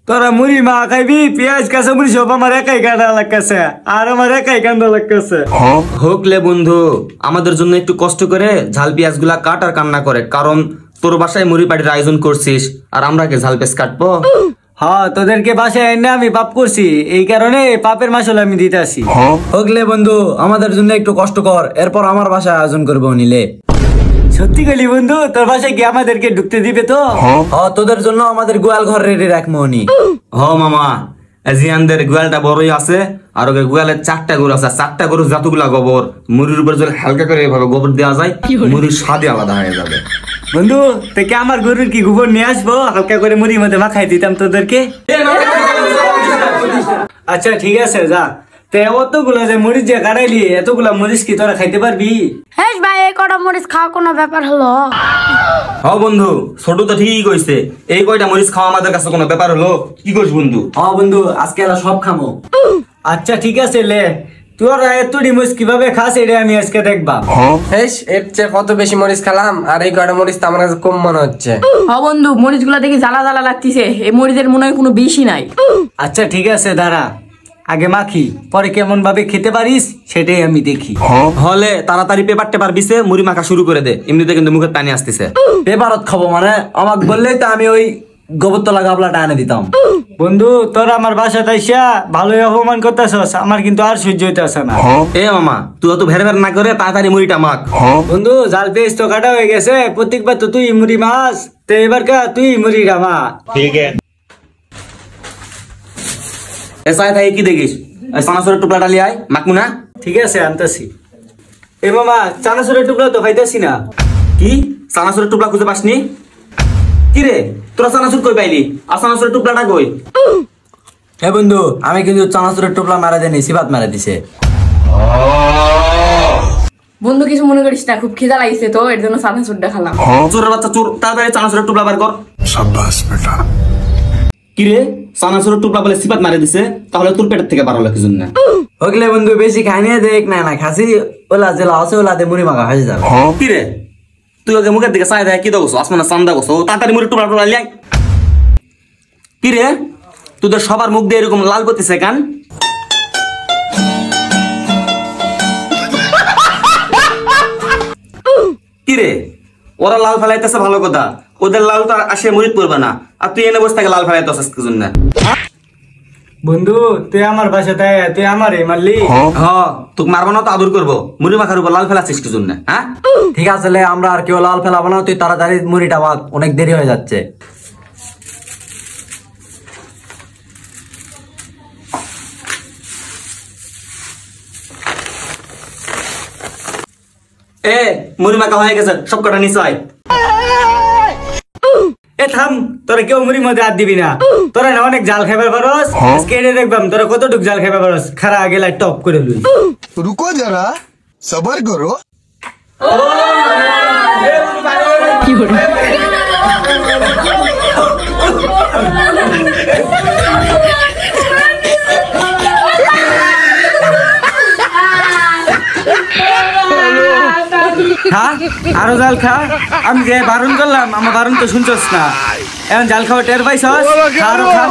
তোরা মুড়ি মা খাইবি পেঁয়াজ কাঁচা মুড়ি সব আমার একাই কাটা লাগতেছে আর আমার একাই কান্দা লাগতেছে। হোকলে বন্ধু আমাদের জন্য একটু কষ্ট করে ঝাল পেঁয়াজ গুলা কাট আর কান্না করে, কারণ তোর বাসায় মুড়ি পাটির আয়োজন করছিস আর আমরা কি ঝাল পেঁয়াজ কাটবো? হ্যাঁ তোদেরকে বাসায় এনে আমি পাপ করছি, এই কারণে পাপের মাসল আমি দিতে আসি। হোকলে বন্ধু আমাদের জন্য একটু কষ্ট কর, এরপর আমার বাসায় আয়োজন করবো নিলে। সত্যি গেলি বন্ধু তোর বাসায় কি আমাদেরকে ঢুকতে দিবে তো? তোদের জন্য আমাদের গোয়াল ঘর রেডি রাখবো নি। মামা জিয়ানদের গোয়ালটা বড়ই আছে আর ওকে গোয়ালের 4টা গরু আছে, 4টা গরু যতগুলা গোবর মুড়ির উপর যদি হালকা করে এভাবে গোবর দেওয়া যায় মুড়ির স্বাদই আলাদা হয়ে যাবে। বন্ধু থেকে আমার গরুর কি গোবর নিয়ে আসবো, হালকা করে মুড়ির মধ্যে মাখাই দিতাম তোদেরকে। আচ্ছা ঠিক আছে যা। অতগুলো যে মরিচ যে কাটাইলি এতগুলা মরিচ কি তোরা খাইতে পারবি? হ্যাঁ ভাই এই কটা মরিচ খাওয়া কোনো ব্যাপার হলো? বন্ধু ছোট তো ঠিকই কইছে, এই কয়টা মরিচ খাওয়া আমাদের কাছে কোনো ব্যাপার হলো? কি কইস বন্ধু? বন্ধু আজকে এরা সব খামো। আচ্ছা ঠিক আছে লে, তোরা এতটি মরিচ কিভাবে খাস এটা আমি আজকে দেখবা। এর চেয়ে কত বেশি মরিচ খেলাম আর এই কয়টা মরিচ তো আমার কাছে কম মনে হচ্ছে। বন্ধু মরিচ গুলা দেখি জ্বালা জ্বালা লাগতেছে, এই মরিচের মনে হয় কোনো বিষই নাই। আচ্ছা ঠিক আছে দাঁড়া, আগে মাখি পরে কেমন ভাবে খেতে পারিস সেটাই আমি দেখি। হলে তাড়াতাড়ি পেপার টেপার বিছে মুড়ি মাখা শুরু করে দে, এমনিতে কিন্তু মুখের পানি আসতেছে। পেপারত খাবো মানে আমাকে বললেই তো আমি ওই গোবরতলা গাবলাটা এনে দিতাম। বন্ধু তোরা আমার বাসাতে আইসা ভালোই অপমান করতেছস, আমার কিন্তু আর সহ্য হইতেছে না। মামা তুই অত ভের ভের না করে তাড়াতাড়ি মুড়িটা মাখ। বন্ধু জাল পেঁয়াজ তো কাটা হয়ে গেছে, প্রত্যেকবার তো তুই মুড়ি মাছ, তো এবার কা তুই মুড়িটা মা। ঠিক আছে এসাই থাই কি দেখিস, চানাচুরের টুকরা ডালি আয় মাখমু না। ঠিক আছে আনতাছি। এ মামা চানাচুরের টুকরা তো পাইতাছি না। কি চানাচুরের টুকরা খুঁজে পাসনি? কি রে তোরা চানাচুর কই পাইলি আর চানাচুরের টুকরাটা কই? বন্ধু আমি কিন্তু চানাচুরের টুকরা মারা দেনি, সিবাত মারা দিছে। বন্ধু কিছু মনে করিস না, খুব খিদা লাগিছে তো এর জন্য চানাচুরটা খেলাম। চোরের বাচ্চা চোর, তাড়াতাড়ি চানাচুরের টুকরা বার কর। শাবাশ বেটা। কি রে চানাচুরের টুকরা বলে সিবাত মারা দিছে, তাহলে তোর পেটের থেকে বার হলো কি জন্য? ওগলে বন্ধু বেশি খাইনি দেখ না খাসি ওলা জেলা আছে ওলা দে মুড়ি মাখা হয়ে যাবে। কি রে তুই ওকে মুখের দিকে চাই দেয় কি দেখছো, আসমানে চান্দা করছো, তাড়াতাড়ি মুড়ি টুকরা টুকরা লিয়াই। কি রে তোদের সবার মুখ দিয়ে এরকম লাল করতেছে কেন? কি রে ওরা লাল ফেলাইতেছে ভালো কথা, ওদের লাল তো আসে মুড়ি পড়বে না, আর তুই এনে বসে থেকে লাল ফেলাইতেছিস কি জন্য? বন্ধু তুই আমার বাসাতে তুই আমারে মারলি? তোকে মারবো না তো আদর করবো, মুড়ি মাখার উপর লাল ফেলাচ্ছিস কি জন্য? হ্যাঁ ঠিক আছে আমরা আর কেউ লাল ফেলাবো না, তুই তাড়াতাড়ি মুড়িটা মাখ, অনেক দেরি হয়ে যাচ্ছে। মুড়ি মাখা হয়ে গেছে, সব কটা নিচে আয়। এ থাম, তোরা কেউ মুড়ির মধ্যে হাত দিবি না, তোরা না অনেক জাল খাইবার পারস, আজকে এটা দেখবাম তোরা কতটুক জাল খাইবার পারস। খারা আগে লাই টপ করে লুই। রুকো যারা সবার করো। আরো জাল খা, আমি যে বারণ করলাম আমার বারণ তো শুনছস না, এখন জাল খাওয়া টের পাইছস। আরো খা।